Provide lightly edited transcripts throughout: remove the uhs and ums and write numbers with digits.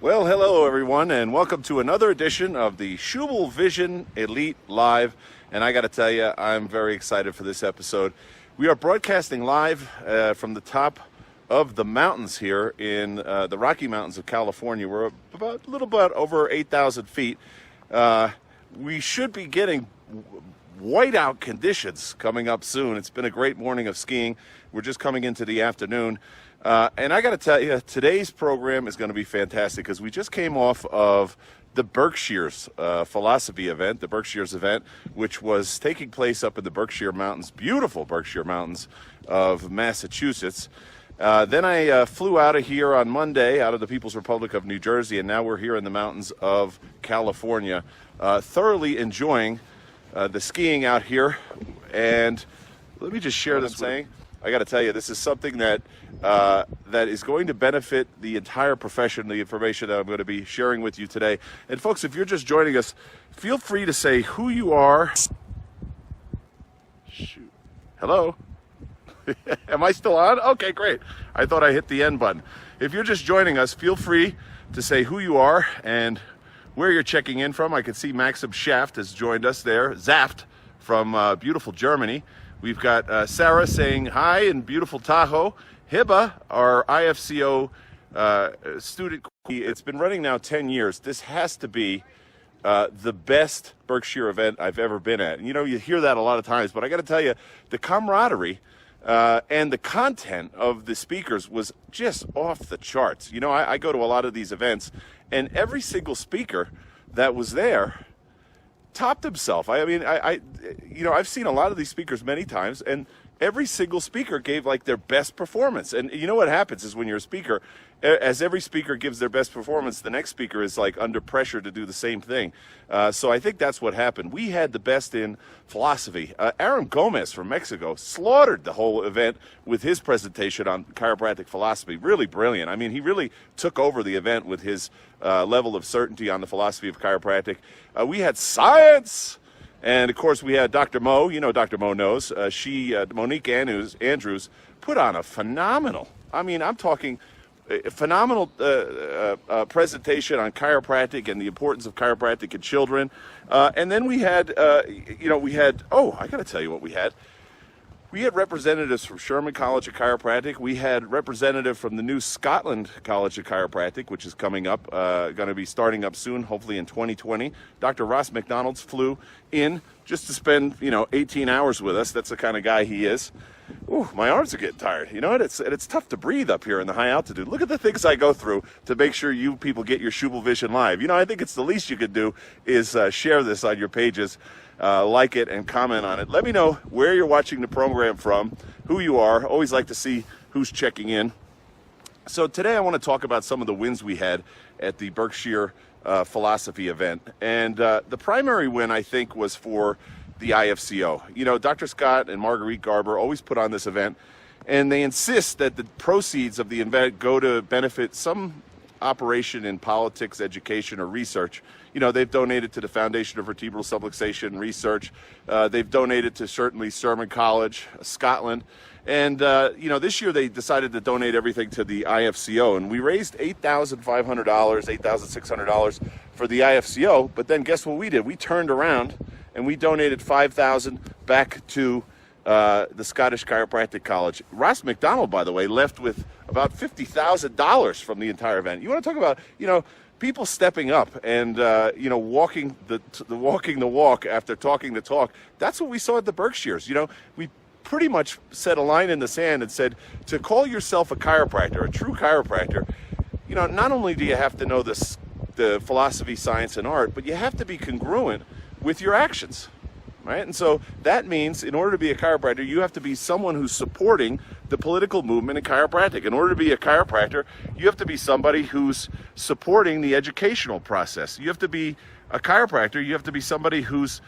Well, hello everyone, and welcome to another edition of the Schubel Vision Elite Live. And I got to tell you, I'm very excited for this episode. We are broadcasting live from the top of the mountains here in the Rocky Mountains of California. We're a little bit over 8,000 feet. We should be getting whiteout conditions coming up soon. It's been a great morning of skiing. We're just coming into the afternoon. And I got to tell you, today's program is going to be fantastic because we just came off of the Berkshires philosophy event, the Berkshires event, which was taking place up in the Berkshire Mountains, beautiful Berkshire Mountains of Massachusetts. Then I flew out of here on Monday, out of the People's Republic of New Jersey, and now we're here in the mountains of California, thoroughly enjoying the skiing out here. And let me just share this saying. I got to tell you, this is something that is going to benefit the entire profession, the information that I'm going to be sharing with you today. And folks, if you're just joining us, feel free to say who you are. Shoot. Hello? Am I still on? Okay, great. I thought I hit the end button. If you're just joining us, feel free to say who you are and where you're checking in from. I can see Maxim Schaft has joined us there. Zaft from beautiful Germany. We've got Sarah saying hi in beautiful Tahoe. Hiba, our IFCO student. It's been running now 10 years. This has to be the best Berkshire event I've ever been at. And, you know, you hear that a lot of times, but I got to tell you, the camaraderie and the content of the speakers was just off the charts. You know, I go to a lot of these events, and every single speaker that was there topped himself. I mean, I've seen a lot of these speakers many times, and every single speaker gave like their best performance. And you know what happens is when you're a speaker, as every speaker gives their best performance, the next speaker is like under pressure to do the same thing. So I think that's what happened. We had the best in philosophy. Aaron Gomez from Mexico slaughtered the whole event with his presentation on chiropractic philosophy. Really brilliant. I mean, he really took over the event with his level of certainty on the philosophy of chiropractic. We had science. And of course, we had Dr. Mo. You know, Dr. Mo knows. Monique Andrews, put on a phenomenal, I mean, I'm talking phenomenal presentation on chiropractic and the importance of chiropractic in children. And then we had, I got to tell you what we had. We had representatives from Sherman College of Chiropractic. We had representative from the new Scotland College of Chiropractic, which is coming up, going to be starting up soon, hopefully in 2020. Dr. Ross McDonald's flew in just to spend, 18 hours with us. That's the kind of guy he is. Ooh, my arms are getting tired. You know what? It's tough to breathe up here in the high altitude. Look at the things I go through to make sure you people get your Schubel Vision Live. You know, I think it's the least you could do is share this on your pages. Like it and comment on it. Let me know where you're watching the program from, who you are. Always like to see who's checking in. So today I want to talk about some of the wins we had at the Berkshire philosophy event. And the primary win, I think, was for the IFCO. You know, Dr. Scott and Marguerite Garber always put on this event, and they insist that the proceeds of the event go to benefit some operation in politics, education, or research. You know, they've donated to the Foundation of Vertebral Subluxation Research. They've donated to certainly Sherman College, Scotland. And, this year they decided to donate everything to the IFCO. And we raised $8,500, $8,600 for the IFCO. But then guess what we did? We turned around and we donated $5,000 back to the Scottish Chiropractic College. Ross McDonald, by the way, left with about $50,000 from the entire event. You want to talk about, people stepping up and walking the walk after talking the talk. That's what we saw at the Berkshires. We pretty much set a line in the sand and said, to call yourself a chiropractor, a true chiropractor, not only do you have to know the philosophy, science, and art, but you have to be congruent with your actions. Right? And so that means in order to be a chiropractor, you have to be someone who's supporting the political movement in chiropractic. In order to be a chiropractor, you have to be somebody who's supporting the educational process. You have to be a chiropractor. You have to be somebody who's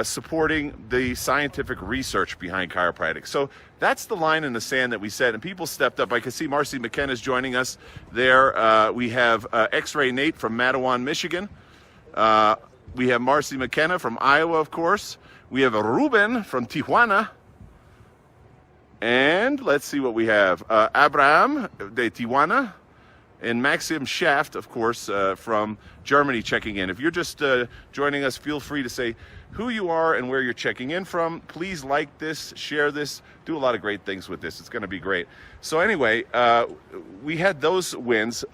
supporting the scientific research behind chiropractic. So that's the line in the sand that we set, and people stepped up. I can see Marcy McKenna's joining us there. We have X-Ray Nate from Mattawan, Michigan. We have Marcy McKenna from Iowa, of course. We have a Ruben from Tijuana. And let's see what we have. Abraham de Tijuana. And Maxim Schaft, of course, from Germany, checking in. If you're just joining us, feel free to say who you are and where you're checking in from. Please like this, share this, do a lot of great things with this. It's going to be great. So anyway, we had those wins.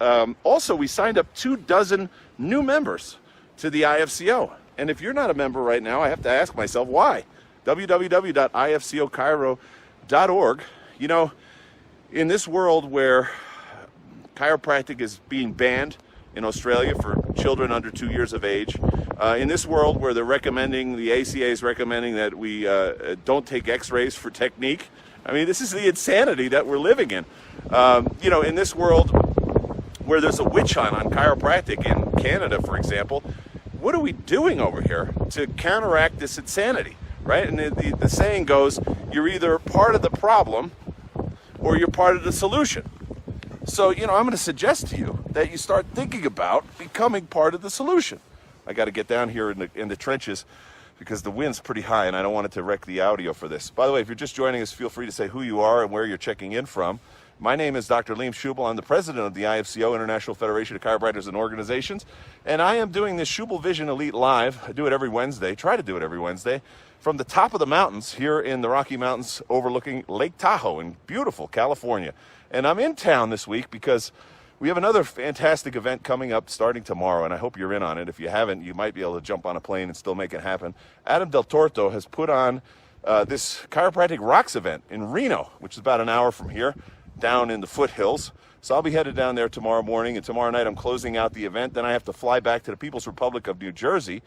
Also, we signed up 24 new members to the IFCO. And if you're not a member right now, I have to ask myself why. www.ifcocairo.org. You know, in this world where chiropractic is being banned in Australia for children under 2 years of age, in this world where they're recommending, the ACA is recommending that we don't take x-rays for technique. I mean, this is the insanity that we're living in. You know, in this world where there's a witch hunt on chiropractic in Canada, for example, what are we doing over here to counteract this insanity, right? And the saying goes, you're either part of the problem or you're part of the solution. So, you know, I'm going to suggest to you that you start thinking about becoming part of the solution. I got to get down here in the trenches because the wind's pretty high and I don't want it to wreck the audio for this. By the way, if you're just joining us, feel free to say who you are and where you're checking in from. My name is Dr. Liam Schubel. I'm the president of the IFCO, International Federation of Chiropractors and Organizations, and I am doing this Schubel Vision Elite Live. I do it every Wednesday, try to do it every Wednesday, from the top of the mountains here in the Rocky Mountains overlooking Lake Tahoe in beautiful California. And I'm in town this week because we have another fantastic event coming up starting tomorrow, and I hope you're in on it. If you haven't, you might be able to jump on a plane and still make it happen. Adam Del Torto has put on this Chiropractic Rocks event in Reno, which is about an hour from here, down in the foothills. So I'll be headed down there tomorrow morning, and tomorrow night I'm closing out the event. Then I have to fly back to the People's Republic of New Jersey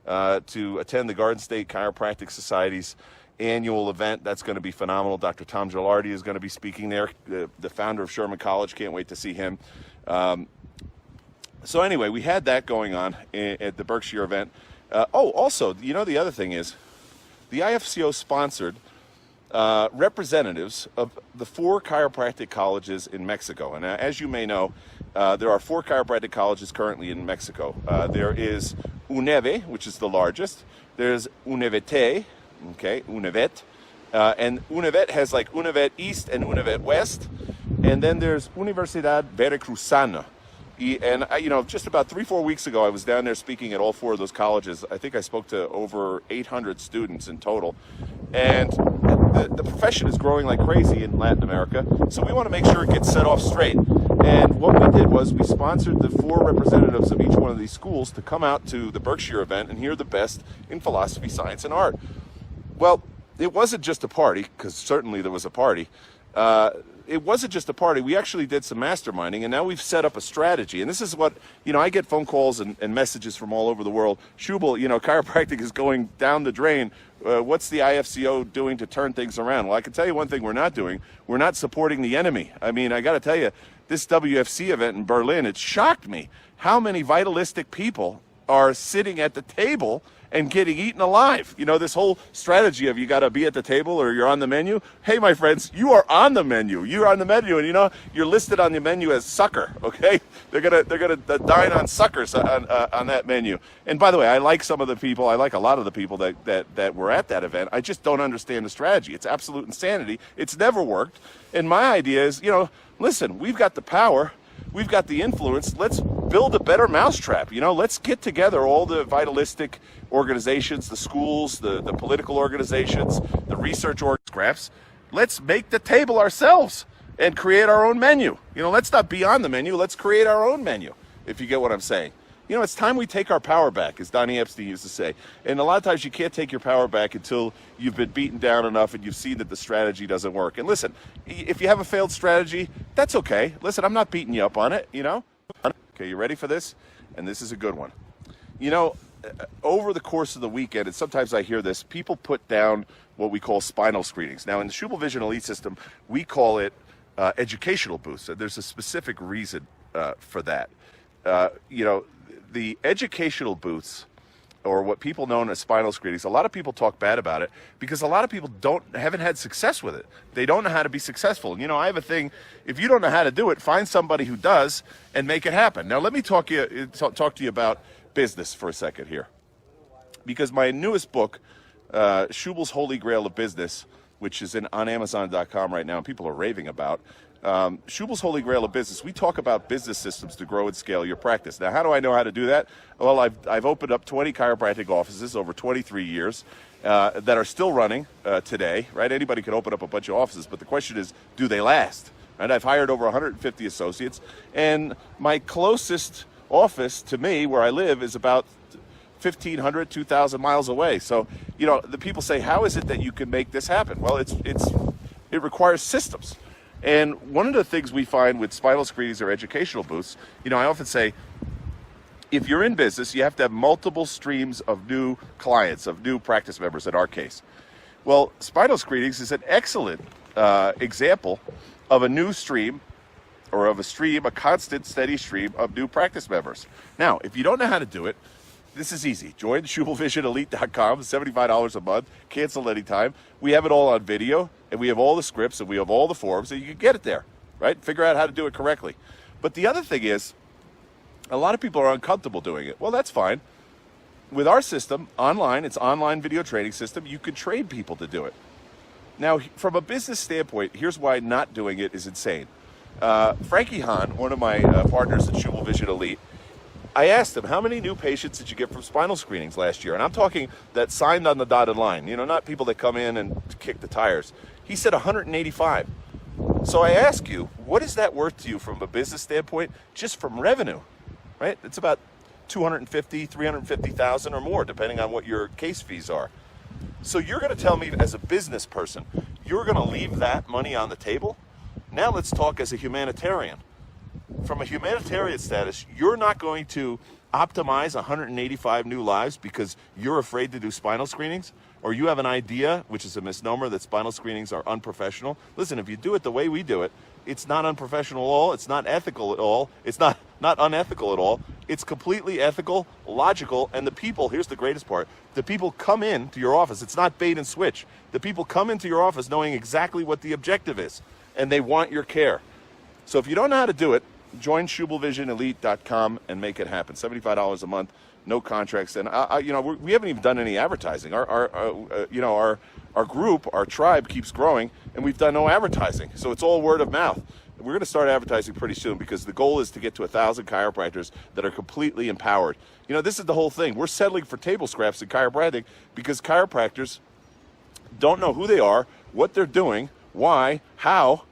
to attend the Garden State Chiropractic Society's annual event. That's going to be phenomenal. Dr. Tom Gilardi is going to be speaking there, the founder of Sherman College. Can't wait to see him. So anyway, we had that going on at the Berkshire event. Also, you know, the other thing is the IFCO sponsored representatives of the 4 chiropractic colleges in Mexico. And as you may know, there are 4 chiropractic colleges currently in Mexico. There is UNEVE, which is the largest. There's UNEVETE, okay, UNEVET. And UNEVET has like UNEVET East and UNEVET West. And then there's Universidad Veracruzana. And, you know, just about 3-4 weeks ago, I was down there speaking at all 4 of those colleges. I think I spoke to over 800 students in total. And the profession is growing like crazy in Latin America, so we want to make sure it gets set off straight. And what we did was we sponsored the 4 representatives of each one of these schools to come out to the Berkshire event and hear the best in philosophy, science, and art. Well, it wasn't just a party, because certainly there was a party. It wasn't just a party. We actually did some masterminding, and now we've set up a strategy. And this is what, you know, I get phone calls and messages from all over the world. Schubel, you know, chiropractic is going down the drain. What's the IFCO doing to turn things around? Well, I can tell you one thing we're not doing. We're not supporting the enemy. I mean, I got to tell you, this WFC event in Berlin, it shocked me how many vitalistic people are sitting at the table and getting eaten alive. You know, this whole strategy of you got to be at the table or you're on the menu. Hey, my friends, you are on the menu. You're on the menu, and you know you're listed on the menu as sucker. Okay, they're gonna dine on suckers on that menu. And by the way, I like some of the people. I like a lot of the people that were at that event. I just don't understand the strategy. It's absolute insanity. It's never worked. And my idea is, you know, listen, we've got the power. We've got the influence. Let's build a better mousetrap. You know, let's get together all the vitalistic organizations, the schools, the political organizations, the research scraps. Let's make the table ourselves and create our own menu. You know, let's not be on the menu. Let's create our own menu, if you get what I'm saying. You know, it's time we take our power back, as Donnie Epstein used to say. And a lot of times you can't take your power back until you've been beaten down enough and you've seen that the strategy doesn't work. And listen, if you have a failed strategy, that's okay. Listen, I'm not beating you up on it, you know? Okay, you ready for this? And this is a good one. You know, over the course of the weekend, and sometimes I hear this, people put down what we call spinal screenings. Now, in the Schubel Vision Elite system, we call it educational boosts. And there's a specific reason for that. You know, the educational booths, or what people know as spinal screenings, a lot of people talk bad about it because a lot of people haven't had success with it. They don't know how to be successful. You know, I have a thing, if you don't know how to do it, find somebody who does and make it happen. Now, let me talk to you about business for a second here. Because my newest book, Schubel's Holy Grail of Business, which is on Amazon.com right now, and people are raving about, Schubel's Holy Grail of Business. We talk about business systems to grow and scale your practice. Now, how do I know how to do that? Well, I've opened up 20 chiropractic offices over 23 years that are still running today, right? Anybody can open up a bunch of offices, but the question is, do they last? Right? I've hired over 150 associates, and my closest office to me, where I live, is about 1,500, 2,000 miles away. So, you know, the people say, how is it that you can make this happen? Well, it requires systems. And one of the things we find with spinal screenings or educational booths, you know, I often say, if you're in business, you have to have multiple streams of new clients, of new practice members in our case. Well, spinal screenings is an excellent example of a new stream, or of a constant, steady stream of new practice members. Now, if you don't know how to do it, this is easy. Join SchubelVisionElite.com, $75 a month, cancel anytime. We have it all on video, and we have all the scripts, and we have all the forms, and you can get it there, right? Figure out how to do it correctly. But the other thing is, a lot of people are uncomfortable doing it. Well, that's fine. With our system, online, it's online video training system, you can train people to do it. Now, from a business standpoint, here's why not doing it is insane. Frankie Hahn, one of my partners at Schubel Vision Elite, I asked him, how many new patients did you get from spinal screenings last year? And I'm talking that signed on the dotted line, you know, not people that come in and kick the tires. He said 185. So I ask you, what is that worth to you from a business standpoint, just from revenue, right? It's about 250, 350,000 or more, depending on what your case fees are. So you're going to tell me as a business person, you're going to leave that money on the table? Now let's talk as a humanitarian. From a humanitarian status, you're not going to optimize 185 new lives because you're afraid to do spinal screenings, or you have an idea, which is a misnomer, that spinal screenings are unprofessional. Listen, if you do it the way we do it, it's not unprofessional at all, it's not ethical at all, it's not unethical at all, it's completely ethical, logical, and the people, here's the greatest part, the people come in to your office, it's not bait and switch. The people come into your office knowing exactly what the objective is, and they want your care. So if you don't know how to do it, join SchubelVisionElite.com and make it happen. $75 a month, no contracts, and you know, we haven't even done any advertising. Our group, our tribe keeps growing, and we've done no advertising. So it's all word of mouth. We're going to start advertising pretty soon because the goal is to get to 1,000 chiropractors that are completely empowered. You know, this is the whole thing. We're settling for table scraps in chiropractic because chiropractors don't know who they are, what they're doing, why, how.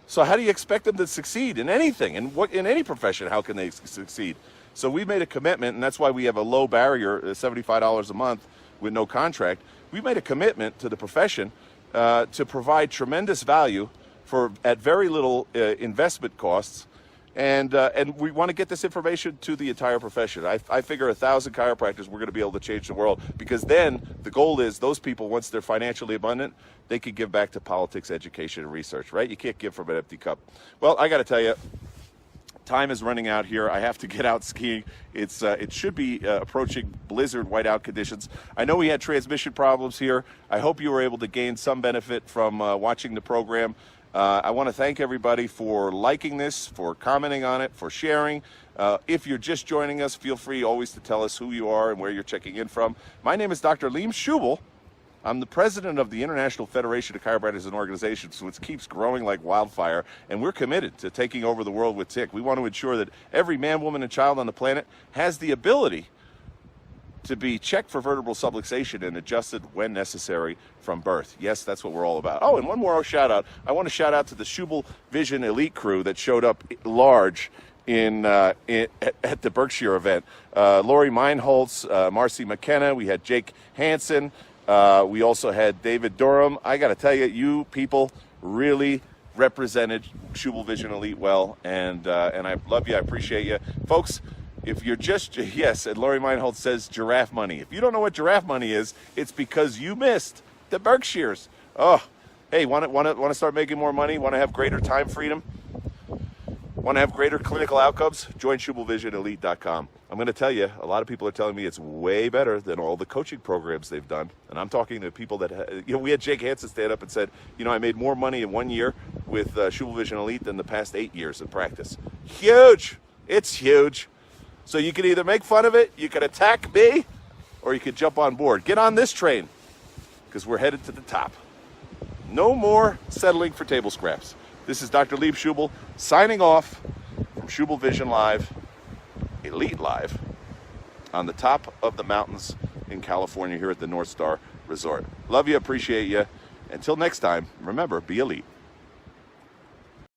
So how do you expect them to succeed in anything? In any profession, how can they succeed? So we've made a commitment, and that's why we have a low barrier, $75 a month with no contract. We've made a commitment to the profession to provide tremendous value at very little investment costs, and we want to get this information to the entire profession. I figure 1,000 chiropractors, we're going to be able to change the world, because then the goal is those people, once they're financially abundant, they can give back to politics, education, and research, right? You can't give from an empty cup. Well, I got to tell you, time is running out here. I have to get out skiing. It should be approaching blizzard whiteout conditions. I know we had transmission problems here. I hope you were able to gain some benefit from watching the program. I want to thank everybody for liking this, for commenting on it, for sharing. If you're just joining us, feel free always to tell us who you are and where you're checking in from. My name is Dr. Liam Schubel. I'm the president of the International Federation of Chiropractors and Organizations, which keeps growing like wildfire, and we're committed to taking over the world with TIC. We want to ensure that every man, woman, and child on the planet has the ability to be checked for vertebral subluxation and adjusted when necessary from birth. Yes, that's what we're all about. Oh, and one more shout out. I want to shout out to the Schubel Vision Elite crew that showed up large at the Berkshire event. Lori Meinholz, Marcy McKenna, we had Jake Hansen, we also had David Durham. I got to tell you, you people really represented Schubel Vision Elite well, and I love you. I appreciate you. Folks, if you're just, yes, and Lori Meinholz says giraffe money. If you don't know what giraffe money is, it's because you missed the Berkshires. Oh, hey, want to start making more money? Want to have greater time freedom? Want to have greater clinical outcomes? Join SchubelVisionElite.com. I'm going to tell you, a lot of people are telling me it's way better than all the coaching programs they've done. And I'm talking to people that, we had Jake Hansen stand up and said, I made more money in 1 year with Schubel Vision Elite than the past 8 years in practice. Huge. It's huge. So you can either make fun of it, you can attack me, or you can jump on board. Get on this train, because we're headed to the top. No more settling for table scraps. This is Dr. Lieb Schubel signing off from Schubel Vision Live, Elite Live, on the top of the mountains in California here at the North Star Resort. Love you, appreciate you. Until next time, remember, be elite.